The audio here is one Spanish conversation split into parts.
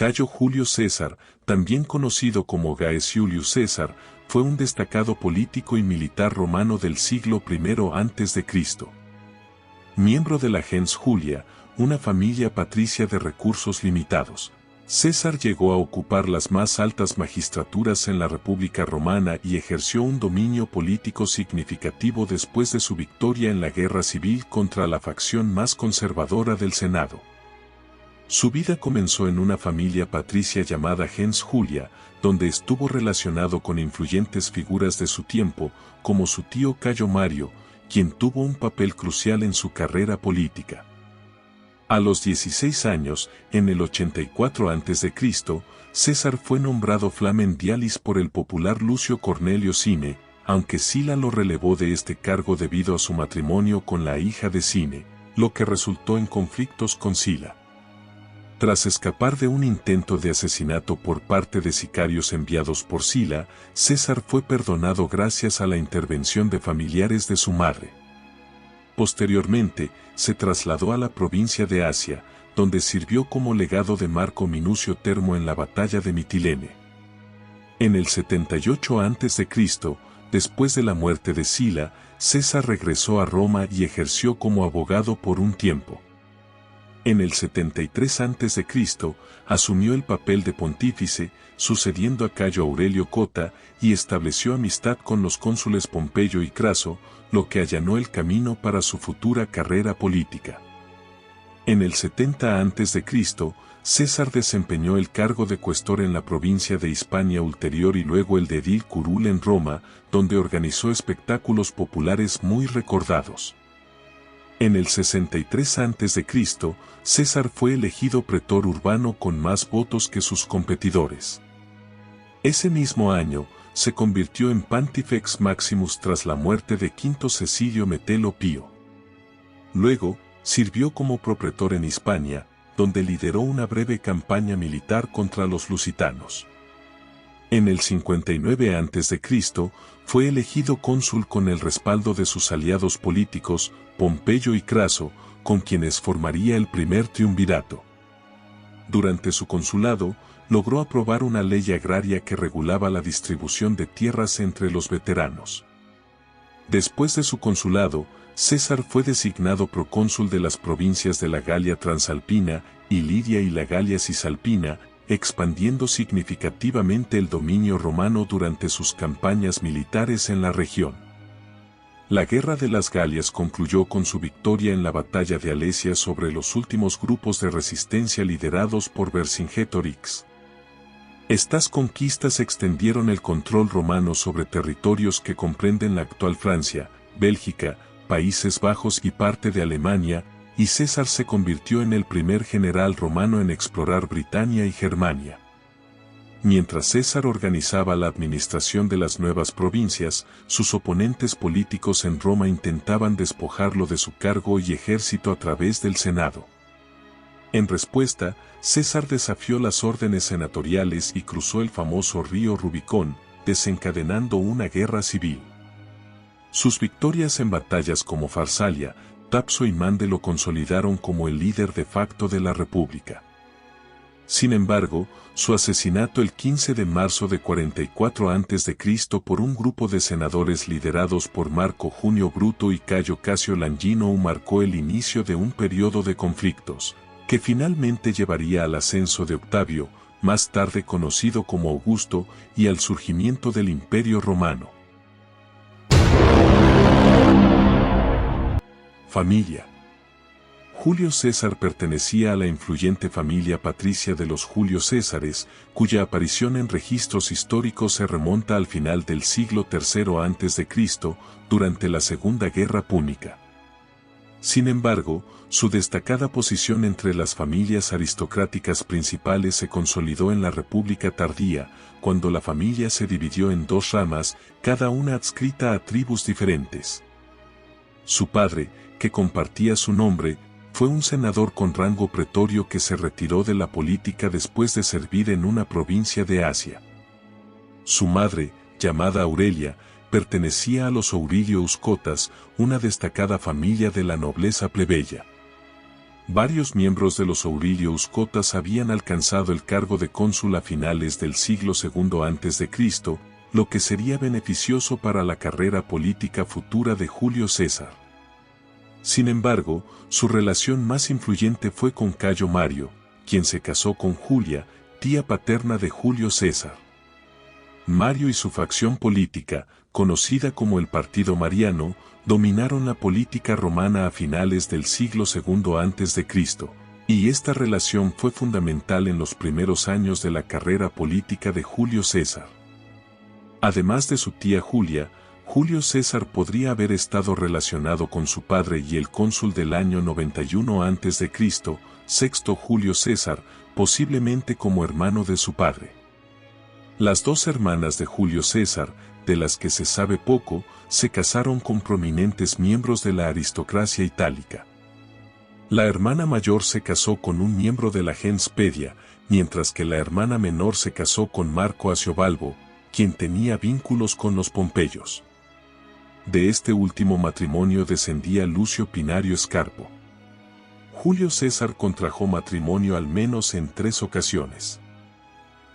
Cayo Julio César, también conocido como Gaius Iulius César, fue un destacado político y militar romano del siglo I a.C. Miembro de la gens Julia, una familia patricia de recursos limitados. César llegó a ocupar las más altas magistraturas en la República Romana y ejerció un dominio político significativo después de su victoria en la guerra civil contra la facción más conservadora del Senado. Su vida comenzó en una familia patricia llamada gens Julia, donde estuvo relacionado con influyentes figuras de su tiempo, como su tío Cayo Mario, quien tuvo un papel crucial en su carrera política. A los 16 años, en el 84 a.C., César fue nombrado Flamen Dialis por el popular Lucio Cornelio Cine, aunque Sila lo relevó de este cargo debido a su matrimonio con la hija de Cine, lo que resultó en conflictos con Sila. Tras escapar de un intento de asesinato por parte de sicarios enviados por Sila, César fue perdonado gracias a la intervención de familiares de su madre. Posteriormente, se trasladó a la provincia de Asia, donde sirvió como legado de Marco Minucio Termo en la batalla de Mitilene. En el 78 a.C., después de la muerte de Sila, César regresó a Roma y ejerció como abogado por un tiempo. En el 73 a.C., asumió el papel de pontífice, sucediendo a Cayo Aurelio Cota, y estableció amistad con los cónsules Pompeyo y Craso, lo que allanó el camino para su futura carrera política. En el 70 a.C., César desempeñó el cargo de cuestor en la provincia de Hispania Ulterior y luego el de edil curul en Roma, donde organizó espectáculos populares muy recordados. En el 63 a.C., César fue elegido pretor urbano con más votos que sus competidores. Ese mismo año, se convirtió en Pontifex Maximus tras la muerte de Quinto Cecilio Metelo Pío. Luego, sirvió como propretor en Hispania, donde lideró una breve campaña militar contra los lusitanos. En el 59 a.C., fue elegido cónsul con el respaldo de sus aliados políticos, Pompeyo y Craso, con quienes formaría el primer triunvirato. Durante su consulado, logró aprobar una ley agraria que regulaba la distribución de tierras entre los veteranos. Después de su consulado, César fue designado procónsul de las provincias de la Galia Transalpina, Iliria y la Galia Cisalpina, expandiendo significativamente el dominio romano durante sus campañas militares en la región. La Guerra de las Galias concluyó con su victoria en la batalla de Alesia sobre los últimos grupos de resistencia liderados por Vercingetorix. Estas conquistas extendieron el control romano sobre territorios que comprenden la actual Francia, Bélgica, Países Bajos y parte de Alemania, y César se convirtió en el primer general romano en explorar Britania y Germania. Mientras César organizaba la administración de las nuevas provincias, sus oponentes políticos en Roma intentaban despojarlo de su cargo y ejército a través del Senado. En respuesta, César desafió las órdenes senatoriales y cruzó el famoso río Rubicón, desencadenando una guerra civil. Sus victorias en batallas como Farsalia, Tapso y Mande lo consolidaron como el líder de facto de la República. Sin embargo, su asesinato el 15 de marzo de 44 a.C. por un grupo de senadores liderados por Marco Junio Bruto y Cayo Casio Langino marcó el inicio de un periodo de conflictos, que finalmente llevaría al ascenso de Octavio, más tarde conocido como Augusto, y al surgimiento del Imperio Romano. Familia. Julio César pertenecía a la influyente familia patricia de los Julio Césares, cuya aparición en registros históricos se remonta al final del siglo III a.C., durante la Segunda Guerra Púnica. Sin embargo, su destacada posición entre las familias aristocráticas principales se consolidó en la República tardía, cuando la familia se dividió en dos ramas, cada una adscrita a tribus diferentes. Su padre, que compartía su nombre, fue un senador con rango pretorio que se retiró de la política después de servir en una provincia de Asia. Su madre, llamada Aurelia, pertenecía a los Aurilio Uscotas, una destacada familia de la nobleza plebeya. Varios miembros de los Aurelius Cotas habían alcanzado el cargo de cónsul a finales del siglo II a.C., lo que sería beneficioso para la carrera política futura de Julio César. Sin embargo, su relación más influyente fue con Cayo Mario, quien se casó con Julia, tía paterna de Julio César. Mario y su facción política, conocida como el Partido Mariano, dominaron la política romana a finales del siglo II a.C., y esta relación fue fundamental en los primeros años de la carrera política de Julio César. Además de su tía Julia, Julio César podría haber estado relacionado con su padre y el cónsul del año 91 a.C., Sexto Julio César, posiblemente como hermano de su padre. Las dos hermanas de Julio César, de las que se sabe poco, se casaron con prominentes miembros de la aristocracia itálica. La hermana mayor se casó con un miembro de la gens Pedia, mientras que la hermana menor se casó con Marco Aciobalbo, quien tenía vínculos con los Pompeyos. De este último matrimonio descendía Lucio Pinario Scarpo. Julio César contrajo matrimonio al menos en 3 ocasiones.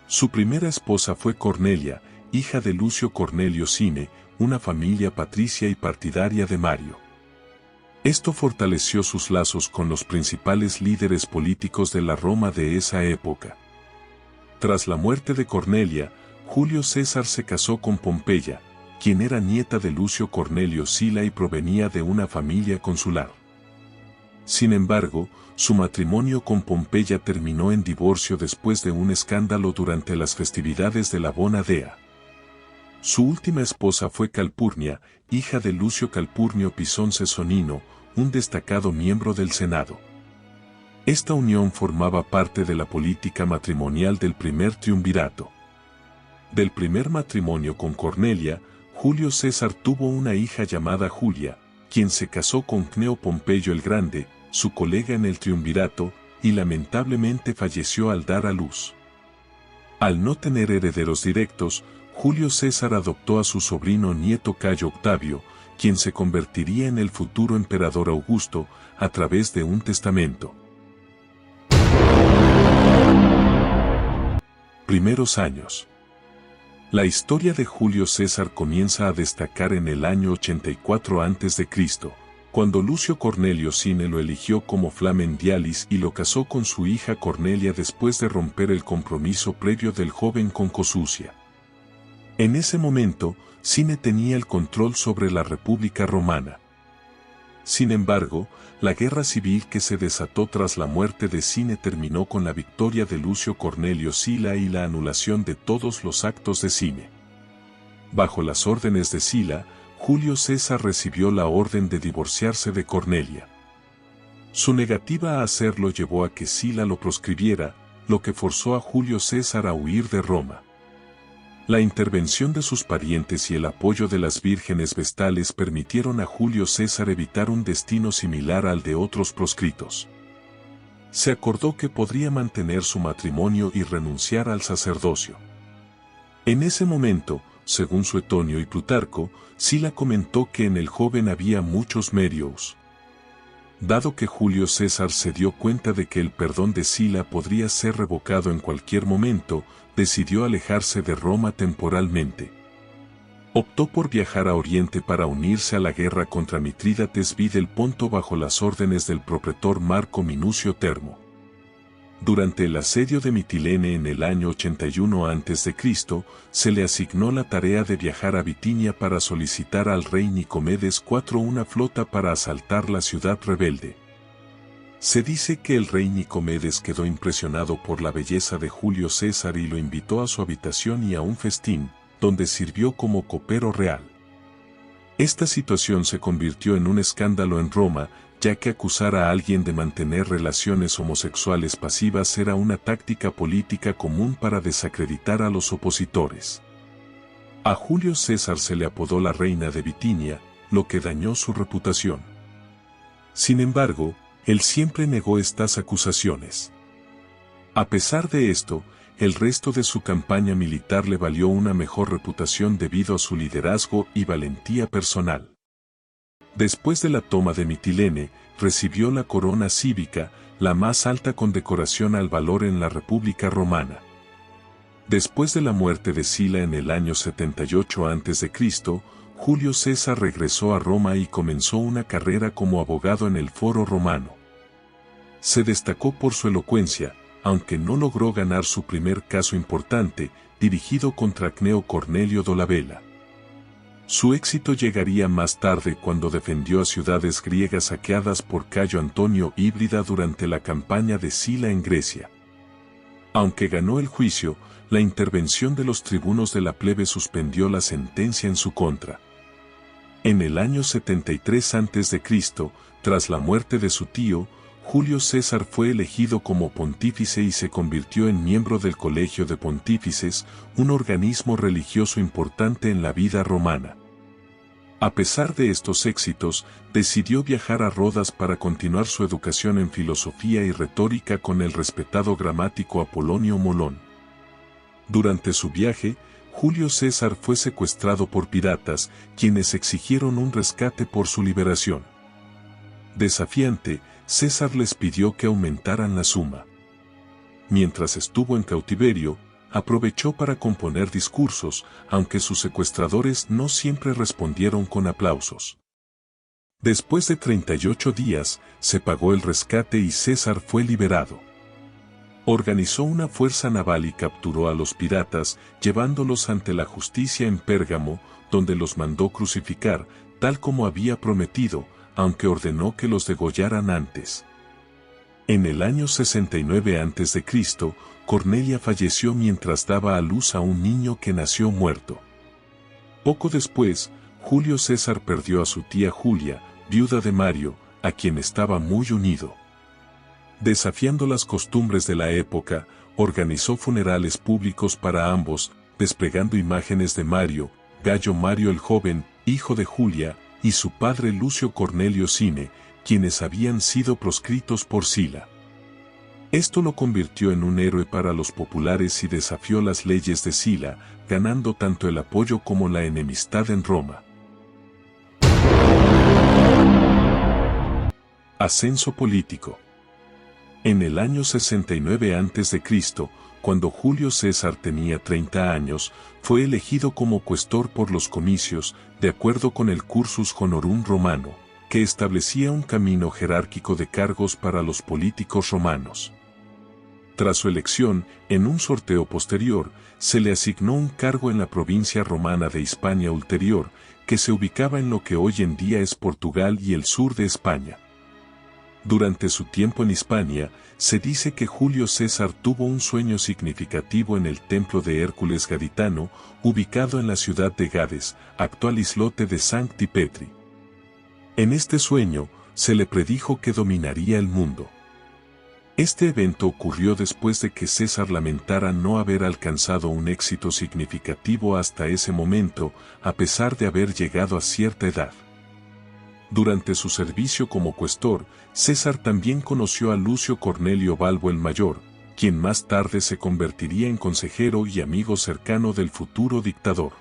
Su primera esposa fue Cornelia, hija de Lucio Cornelio Cine, una familia patricia y partidaria de Mario. Esto fortaleció sus lazos con los principales líderes políticos de la Roma de esa época. Tras la muerte de Cornelia, Julio César se casó con Pompeya, quien era nieta de Lucio Cornelio Sila y provenía de una familia consular. Sin embargo, su matrimonio con Pompeya terminó en divorcio después de un escándalo durante las festividades de la Bona Dea. Su última esposa fue Calpurnia, hija de Lucio Calpurnio Pisón Cesonino, un destacado miembro del Senado. Esta unión formaba parte de la política matrimonial del primer triunvirato. Del primer matrimonio con Cornelia, Julio César tuvo una hija llamada Julia, quien se casó con Cneo Pompeyo el Grande, su colega en el triunvirato, y lamentablemente falleció al dar a luz. Al no tener herederos directos, Julio César adoptó a su sobrino nieto Cayo Octavio, quien se convertiría en el futuro emperador Augusto, a través de un testamento. Primeros años. La historia de Julio César comienza a destacar en el año 84 a.C., cuando Lucio Cornelio Cine lo eligió como Flamen Dialis y lo casó con su hija Cornelia después de romper el compromiso previo del joven con Cosucia. En ese momento, Cine tenía el control sobre la República Romana. Sin embargo, la guerra civil que se desató tras la muerte de Cine terminó con la victoria de Lucio Cornelio Sila y la anulación de todos los actos de Cine. Bajo las órdenes de Sila, Julio César recibió la orden de divorciarse de Cornelia. Su negativa a hacerlo llevó a que Sila lo proscribiera, lo que forzó a Julio César a huir de Roma. La intervención de sus parientes y el apoyo de las vírgenes vestales permitieron a Julio César evitar un destino similar al de otros proscritos. Se acordó que podría mantener su matrimonio y renunciar al sacerdocio. En ese momento, según Suetonio y Plutarco, Sila comentó que en el joven había muchos méritos. Dado que Julio César se dio cuenta de que el perdón de Sila podría ser revocado en cualquier momento, decidió alejarse de Roma temporalmente. Optó por viajar a Oriente para unirse a la guerra contra Mitrídates V del Ponto bajo las órdenes del propretor Marco Minucio Termo. Durante el asedio de Mitilene en el año 81 a.C., se le asignó la tarea de viajar a Bitinia para solicitar al rey Nicomedes IV una flota para asaltar la ciudad rebelde. Se dice que el rey Nicomedes quedó impresionado por la belleza de Julio César y lo invitó a su habitación y a un festín, donde sirvió como copero real. Esta situación se convirtió en un escándalo en Roma, ya que acusar a alguien de mantener relaciones homosexuales pasivas era una táctica política común para desacreditar a los opositores. A Julio César se le apodó la reina de Bitinia, lo que dañó su reputación. Sin embargo, él siempre negó estas acusaciones. A pesar de esto, el resto de su campaña militar le valió una mejor reputación debido a su liderazgo y valentía personal. Después de la toma de Mitilene, recibió la corona cívica, la más alta condecoración al valor en la República Romana. Después de la muerte de Sila en el año 78 a.C., Julio César regresó a Roma y comenzó una carrera como abogado en el Foro Romano. Se destacó por su elocuencia, aunque no logró ganar su primer caso importante, dirigido contra Cneo Cornelio Dolabella. Su éxito llegaría más tarde cuando defendió a ciudades griegas saqueadas por Cayo Antonio Híbrida durante la campaña de Sila en Grecia. Aunque ganó el juicio, la intervención de los tribunos de la plebe suspendió la sentencia en su contra. En el año 73 a.C., tras la muerte de su tío, Julio César fue elegido como pontífice y se convirtió en miembro del Colegio de Pontífices, un organismo religioso importante en la vida romana. A pesar de estos éxitos, decidió viajar a Rodas para continuar su educación en filosofía y retórica con el respetado gramático Apolonio Molón. Durante su viaje, Julio César fue secuestrado por piratas, quienes exigieron un rescate por su liberación. Desafiante, César les pidió que aumentaran la suma. Mientras estuvo en cautiverio, aprovechó para componer discursos, aunque sus secuestradores no siempre respondieron con aplausos. Después de 38 días, se pagó el rescate y César fue liberado. Organizó una fuerza naval y capturó a los piratas, llevándolos ante la justicia en Pérgamo, donde los mandó crucificar, tal como había prometido, aunque ordenó que los degollaran antes. En el año 69 a.C., Cornelia falleció mientras daba a luz a un niño que nació muerto. Poco después, Julio César perdió a su tía Julia, viuda de Mario, a quien estaba muy unido. Desafiando las costumbres de la época, organizó funerales públicos para ambos, desplegando imágenes de Mario, Gayo Mario el joven, hijo de Julia, y su padre Lucio Cornelio Cine, quienes habían sido proscritos por Sila. Esto lo convirtió en un héroe para los populares y desafió las leyes de Sila, ganando tanto el apoyo como la enemistad en Roma. Ascenso político. En el año 69 a.C., cuando Julio César tenía 30 años, fue elegido como cuestor por los comicios, de acuerdo con el Cursus Honorum romano, que establecía un camino jerárquico de cargos para los políticos romanos. Tras su elección, en un sorteo posterior, se le asignó un cargo en la provincia romana de Hispania Ulterior, que se ubicaba en lo que hoy en día es Portugal y el sur de España. Durante su tiempo en Hispania, se dice que Julio César tuvo un sueño significativo en el templo de Hércules Gaditano, ubicado en la ciudad de Gades, actual islote de Sancti Petri. En este sueño, se le predijo que dominaría el mundo. Este evento ocurrió después de que César lamentara no haber alcanzado un éxito significativo hasta ese momento, a pesar de haber llegado a cierta edad. Durante su servicio como cuestor, César también conoció a Lucio Cornelio Balbo el Mayor, quien más tarde se convertiría en consejero y amigo cercano del futuro dictador.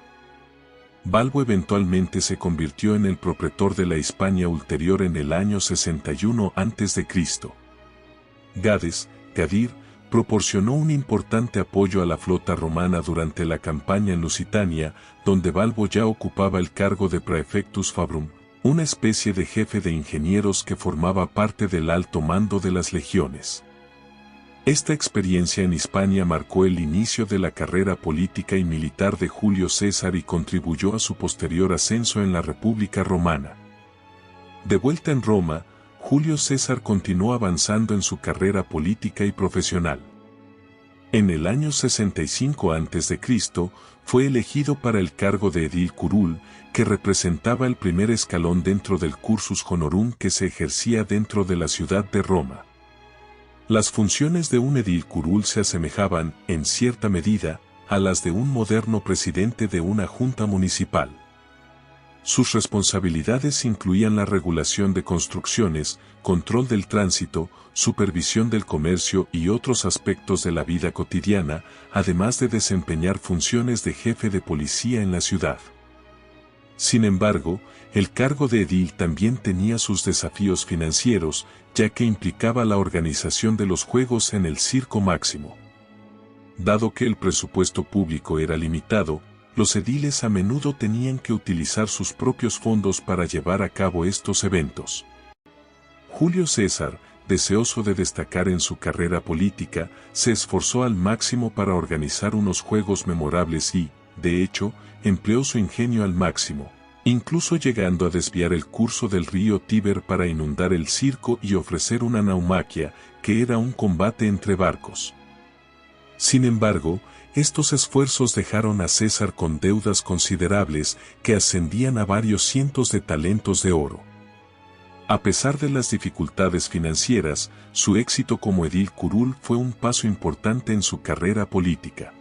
Balbo eventualmente se convirtió en el propretor de la Hispania Ulterior en el año 61 a.C. Gades, Gadir, proporcionó un importante apoyo a la flota romana durante la campaña en Lusitania, donde Balbo ya ocupaba el cargo de praefectus fabrum, una especie de jefe de ingenieros que formaba parte del alto mando de las legiones. Esta experiencia en Hispania marcó el inicio de la carrera política y militar de Julio César y contribuyó a su posterior ascenso en la República Romana. De vuelta en Roma, Julio César continuó avanzando en su carrera política y profesional. En el año 65 a.C., fue elegido para el cargo de edil curul, que representaba el primer escalón dentro del cursus honorum que se ejercía dentro de la ciudad de Roma. Las funciones de un edil curul se asemejaban, en cierta medida, a las de un moderno presidente de una junta municipal. Sus responsabilidades incluían la regulación de construcciones, control del tránsito, supervisión del comercio y otros aspectos de la vida cotidiana, además de desempeñar funciones de jefe de policía en la ciudad. Sin embargo, el cargo de edil también tenía sus desafíos financieros, ya que implicaba la organización de los juegos en el Circo Máximo. Dado que el presupuesto público era limitado, los ediles a menudo tenían que utilizar sus propios fondos para llevar a cabo estos eventos. Julio César, deseoso de destacar en su carrera política, se esforzó al máximo para organizar unos juegos memorables y, de hecho, empleó su ingenio al máximo, incluso llegando a desviar el curso del río Tíber para inundar el circo y ofrecer una naumaquia, que era un combate entre barcos. Sin embargo, estos esfuerzos dejaron a César con deudas considerables que ascendían a varios cientos de talentos de oro. A pesar de las dificultades financieras, su éxito como edil curul fue un paso importante en su carrera política.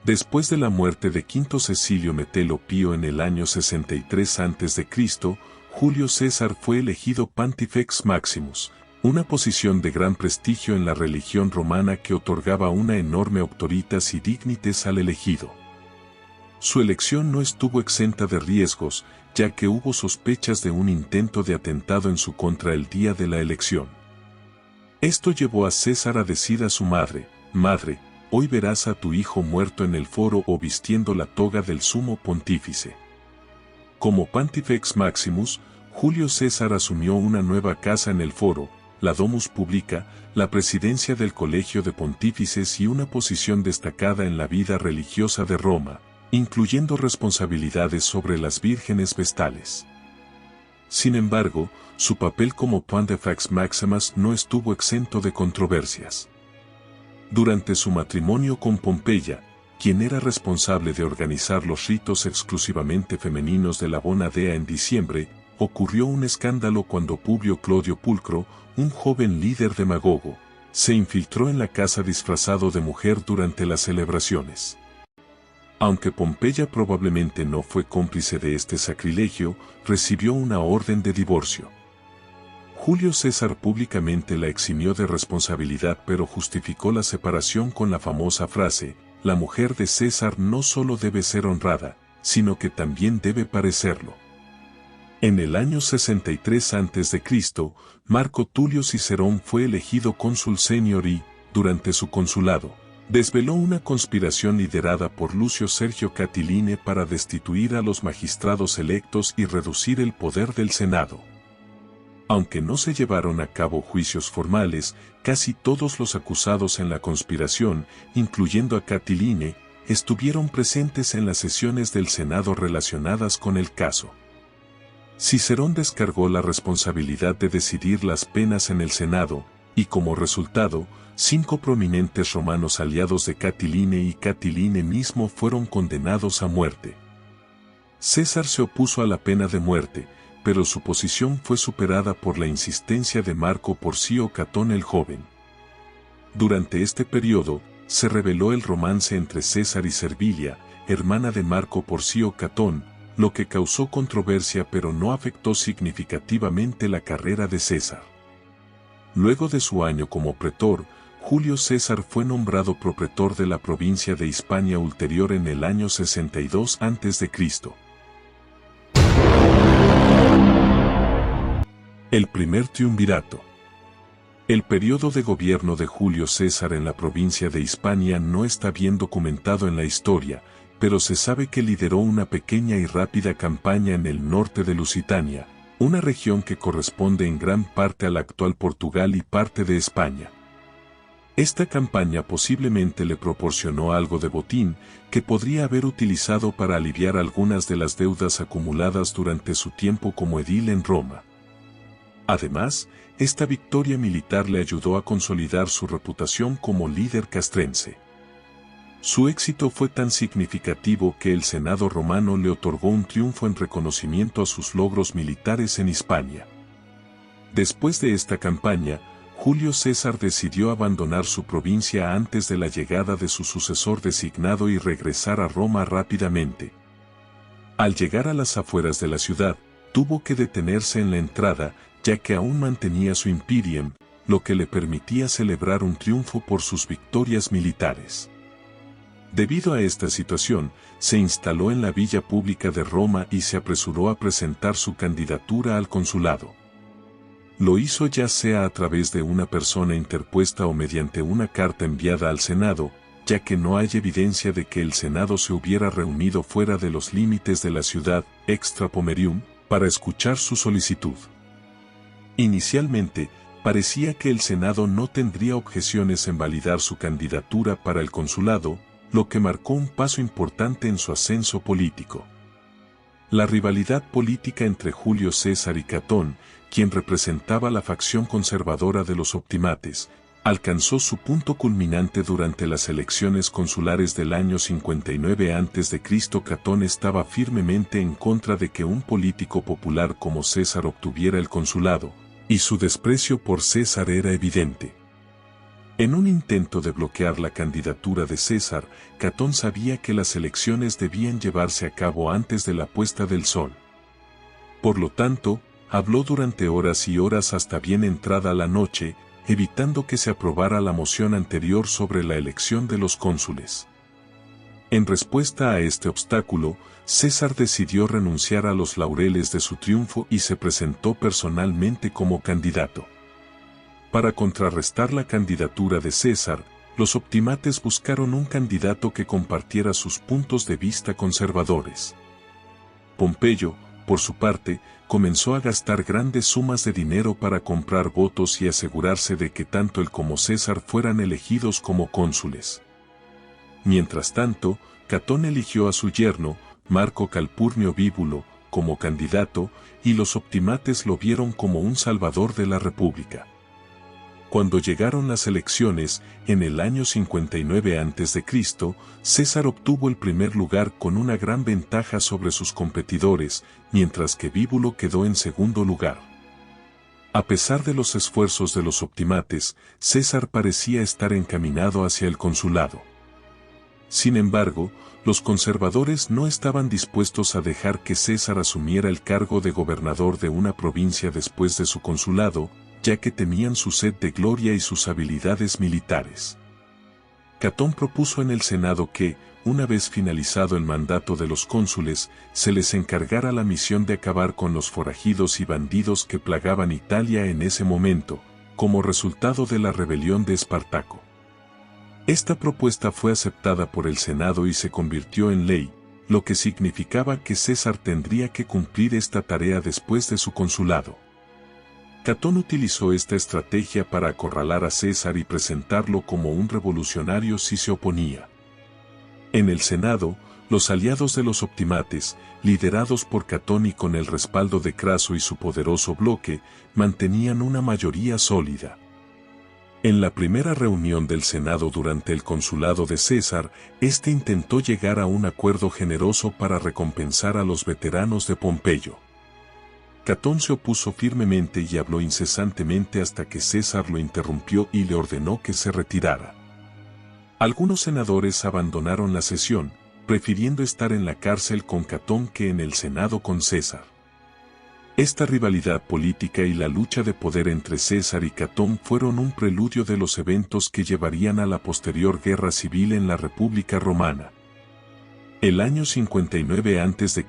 Después de la muerte de Quinto Cecilio Metelo Pío en el año 63 a.C., Julio César fue elegido Pontifex Maximus, una posición de gran prestigio en la religión romana que otorgaba una enorme auctoritas y dignitas al elegido. Su elección no estuvo exenta de riesgos, ya que hubo sospechas de un intento de atentado en su contra el día de la elección. Esto llevó a César a decir a su madre: «Madre, hoy verás a tu hijo muerto en el foro o vistiendo la toga del sumo pontífice». Como Pontifex Maximus, Julio César asumió una nueva casa en el foro, la Domus Publica, la presidencia del Colegio de Pontífices y una posición destacada en la vida religiosa de Roma, incluyendo responsabilidades sobre las vírgenes vestales. Sin embargo, su papel como Pontifex Maximus no estuvo exento de controversias. Durante su matrimonio con Pompeya, quien era responsable de organizar los ritos exclusivamente femeninos de la Bona Dea en diciembre, ocurrió un escándalo cuando Publio Clodio Pulcro, un joven líder demagogo, se infiltró en la casa disfrazado de mujer durante las celebraciones. Aunque Pompeya probablemente no fue cómplice de este sacrilegio, recibió una orden de divorcio. Julio César públicamente la eximió de responsabilidad, pero justificó la separación con la famosa frase: «La mujer de César no solo debe ser honrada, sino que también debe parecerlo». En el año 63 a.C., Marco Tulio Cicerón fue elegido cónsul senior y, durante su consulado, desveló una conspiración liderada por Lucio Sergio Catiline para destituir a los magistrados electos y reducir el poder del Senado. Aunque no se llevaron a cabo juicios formales, casi todos los acusados en la conspiración, incluyendo a Catiline, estuvieron presentes en las sesiones del Senado relacionadas con el caso. Cicerón descargó la responsabilidad de decidir las penas en el Senado, y como resultado, 5 prominentes romanos aliados de Catiline y Catiline mismo fueron condenados a muerte. César se opuso a la pena de muerte, pero su posición fue superada por la insistencia de Marco Porcio Catón el Joven. Durante este periodo, se reveló el romance entre César y Servilia, hermana de Marco Porcio Catón, lo que causó controversia pero no afectó significativamente la carrera de César. Luego de su año como pretor, Julio César fue nombrado propretor de la provincia de Hispania Ulterior en el año 62 a.C. El primer triunvirato. El periodo de gobierno de Julio César en la provincia de Hispania no está bien documentado en la historia, pero se sabe que lideró una pequeña y rápida campaña en el norte de Lusitania, una región que corresponde en gran parte al actual Portugal y parte de España. Esta campaña posiblemente le proporcionó algo de botín que podría haber utilizado para aliviar algunas de las deudas acumuladas durante su tiempo como edil en Roma. Además, esta victoria militar le ayudó a consolidar su reputación como líder castrense. Su éxito fue tan significativo que el Senado romano le otorgó un triunfo en reconocimiento a sus logros militares en Hispania. Después de esta campaña, Julio César decidió abandonar su provincia antes de la llegada de su sucesor designado y regresar a Roma rápidamente. Al llegar a las afueras de la ciudad, tuvo que detenerse en la entrada, ya que aún mantenía su imperium, lo que le permitía celebrar un triunfo por sus victorias militares. Debido a esta situación, se instaló en la villa pública de Roma y se apresuró a presentar su candidatura al consulado. Lo hizo ya sea a través de una persona interpuesta o mediante una carta enviada al Senado, ya que no hay evidencia de que el Senado se hubiera reunido fuera de los límites de la ciudad, extra Pomerium, para escuchar su solicitud. Inicialmente, parecía que el Senado no tendría objeciones en validar su candidatura para el consulado, lo que marcó un paso importante en su ascenso político. La rivalidad política entre Julio César y Catón, quien representaba la facción conservadora de los optimates, alcanzó su punto culminante durante las elecciones consulares del año 59 a.C. Catón estaba firmemente en contra de que un político popular como César obtuviera el consulado, y su desprecio por César era evidente. En un intento de bloquear la candidatura de César, Catón sabía que las elecciones debían llevarse a cabo antes de la puesta del sol. Por lo tanto, habló durante horas y horas hasta bien entrada la noche, evitando que se aprobara la moción anterior sobre la elección de los cónsules. En respuesta a este obstáculo, César decidió renunciar a los laureles de su triunfo y se presentó personalmente como candidato. Para contrarrestar la candidatura de César, los optimates buscaron un candidato que compartiera sus puntos de vista conservadores. Pompeyo, por su parte, comenzó a gastar grandes sumas de dinero para comprar votos y asegurarse de que tanto él como César fueran elegidos como cónsules. Mientras tanto, Catón eligió a su yerno, Marco Calpurnio Bíbulo, como candidato, y los optimates lo vieron como un salvador de la República. Cuando llegaron las elecciones, en el año 59 a.C., César obtuvo el primer lugar con una gran ventaja sobre sus competidores, mientras que Bíbulo quedó en segundo lugar. A pesar de los esfuerzos de los optimates, César parecía estar encaminado hacia el consulado. Sin embargo, los conservadores no estaban dispuestos a dejar que César asumiera el cargo de gobernador de una provincia después de su consulado, ya que temían su sed de gloria y sus habilidades militares. Catón propuso en el Senado que, una vez finalizado el mandato de los cónsules, se les encargara la misión de acabar con los forajidos y bandidos que plagaban Italia en ese momento, como resultado de la rebelión de Espartaco. Esta propuesta fue aceptada por el Senado y se convirtió en ley, lo que significaba que César tendría que cumplir esta tarea después de su consulado. Catón utilizó esta estrategia para acorralar a César y presentarlo como un revolucionario si se oponía. En el Senado, los aliados de los optimates, liderados por Catón y con el respaldo de Craso y su poderoso bloque, mantenían una mayoría sólida. En la primera reunión del Senado durante el consulado de César, este intentó llegar a un acuerdo generoso para recompensar a los veteranos de Pompeyo. Catón se opuso firmemente y habló incesantemente hasta que César lo interrumpió y le ordenó que se retirara. Algunos senadores abandonaron la sesión, prefiriendo estar en la cárcel con Catón que en el Senado con César. Esta rivalidad política y la lucha de poder entre César y Catón fueron un preludio de los eventos que llevarían a la posterior guerra civil en la República Romana. El año 59 a.C.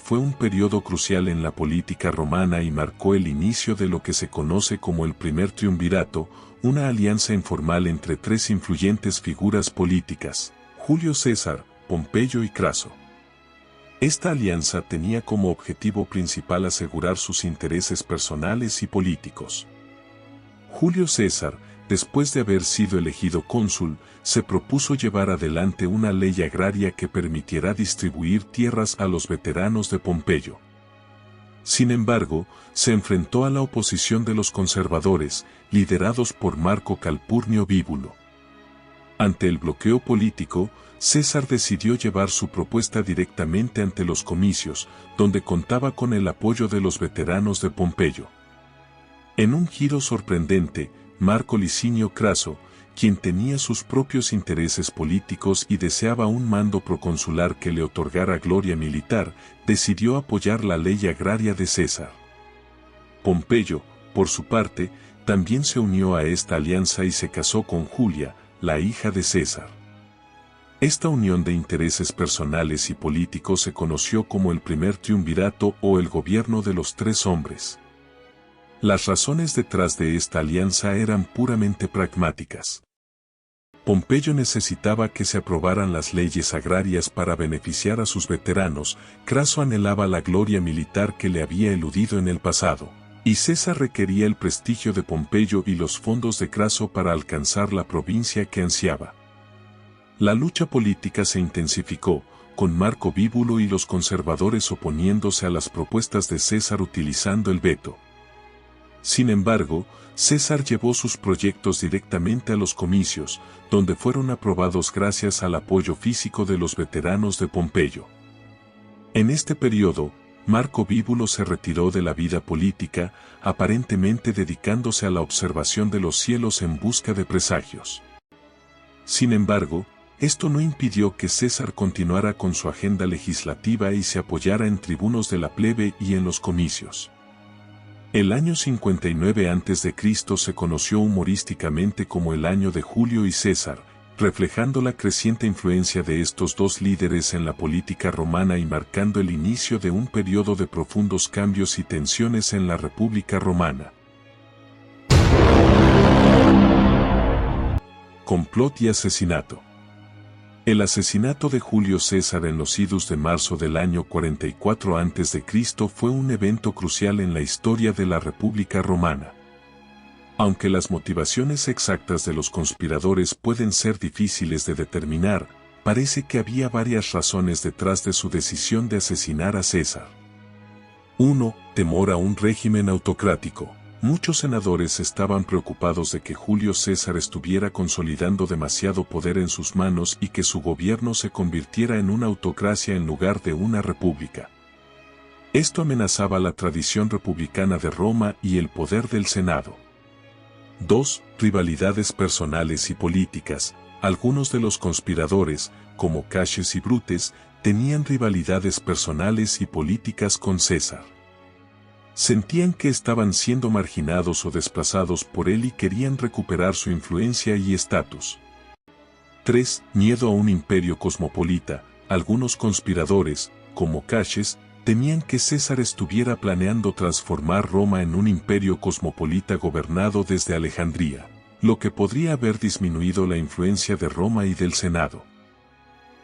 fue un periodo crucial en la política romana y marcó el inicio de lo que se conoce como el primer triunvirato, una alianza informal entre tres influyentes figuras políticas, Julio César, Pompeyo y Craso. Esta alianza tenía como objetivo principal asegurar sus intereses personales y políticos. Julio César, después de haber sido elegido cónsul, se propuso llevar adelante una ley agraria que permitiera distribuir tierras a los veteranos de Pompeyo. Sin embargo, se enfrentó a la oposición de los conservadores, liderados por Marco Calpurnio Bíbulo. Ante el bloqueo político, César decidió llevar su propuesta directamente ante los comicios, donde contaba con el apoyo de los veteranos de Pompeyo. En un giro sorprendente, Marco Licinio Craso, quien tenía sus propios intereses políticos y deseaba un mando proconsular que le otorgara gloria militar, decidió apoyar la ley agraria de César. Pompeyo, por su parte, también se unió a esta alianza y se casó con Julia, la hija de César. Esta unión de intereses personales y políticos se conoció como el primer triunvirato o el gobierno de los tres hombres. Las razones detrás de esta alianza eran puramente pragmáticas. Pompeyo necesitaba que se aprobaran las leyes agrarias para beneficiar a sus veteranos, Craso anhelaba la gloria militar que le había eludido en el pasado, y César requería el prestigio de Pompeyo y los fondos de Craso para alcanzar la provincia que ansiaba. La lucha política se intensificó, con Marco Bíbulo y los conservadores oponiéndose a las propuestas de César utilizando el veto. Sin embargo, César llevó sus proyectos directamente a los comicios, donde fueron aprobados gracias al apoyo físico de los veteranos de Pompeyo. En este periodo, Marco Bíbulo se retiró de la vida política, aparentemente dedicándose a la observación de los cielos en busca de presagios. Sin embargo, esto no impidió que César continuara con su agenda legislativa y se apoyara en tribunos de la plebe y en los comicios. El año 59 a.C. se conoció humorísticamente como el año de Julio y César, reflejando la creciente influencia de estos dos líderes en la política romana y marcando el inicio de un periodo de profundos cambios y tensiones en la República Romana. Complot y asesinato. El asesinato de Julio César en los idus de marzo del año 44 a.C. fue un evento crucial en la historia de la República Romana. Aunque las motivaciones exactas de los conspiradores pueden ser difíciles de determinar, parece que había varias razones detrás de su decisión de asesinar a César. 1. Temor a un régimen autocrático. Muchos senadores estaban preocupados de que Julio César estuviera consolidando demasiado poder en sus manos y que su gobierno se convirtiera en una autocracia en lugar de una república. Esto amenazaba la tradición republicana de Roma y el poder del Senado. 2. Rivalidades personales y políticas. Algunos de los conspiradores, como Cassius y Brutes, tenían rivalidades personales y políticas con César. Sentían que estaban siendo marginados o desplazados por él y querían recuperar su influencia y estatus. 3. Miedo a un imperio cosmopolita. Algunos conspiradores, como Cassius, temían que César estuviera planeando transformar Roma en un imperio cosmopolita gobernado desde Alejandría, lo que podría haber disminuido la influencia de Roma y del Senado.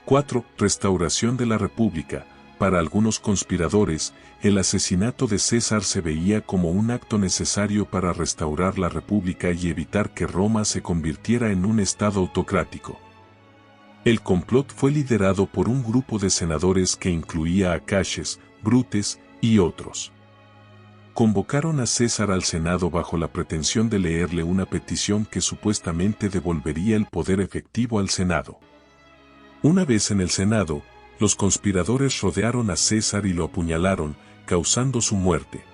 4. Restauración de la República. Para algunos conspiradores, el asesinato de César se veía como un acto necesario para restaurar la República y evitar que Roma se convirtiera en un estado autocrático. El complot fue liderado por un grupo de senadores que incluía a Cassius, Brutes y otros. Convocaron a César al Senado bajo la pretensión de leerle una petición que supuestamente devolvería el poder efectivo al Senado. Una vez en el Senado, los conspiradores rodearon a César y lo apuñalaron, causando su muerte.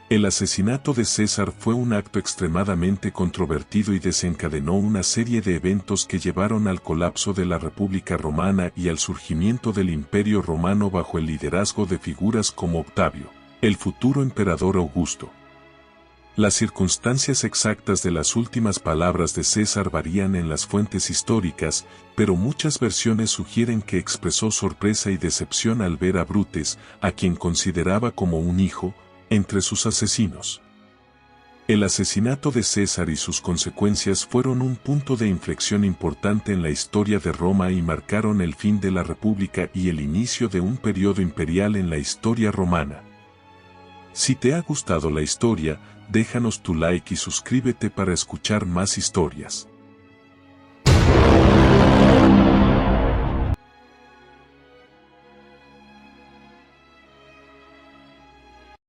El asesinato de César fue un acto extremadamente controvertido y desencadenó una serie de eventos que llevaron al colapso de la República Romana y al surgimiento del Imperio Romano bajo el liderazgo de figuras como Octavio, el futuro emperador Augusto. Las circunstancias exactas de las últimas palabras de César varían en las fuentes históricas, pero muchas versiones sugieren que expresó sorpresa y decepción al ver a Brutes, a quien consideraba como un hijo, entre sus asesinos. El asesinato de César y sus consecuencias fueron un punto de inflexión importante en la historia de Roma y marcaron el fin de la República y el inicio de un periodo imperial en la historia romana. Si te ha gustado la historia, déjanos tu like y suscríbete para escuchar más historias.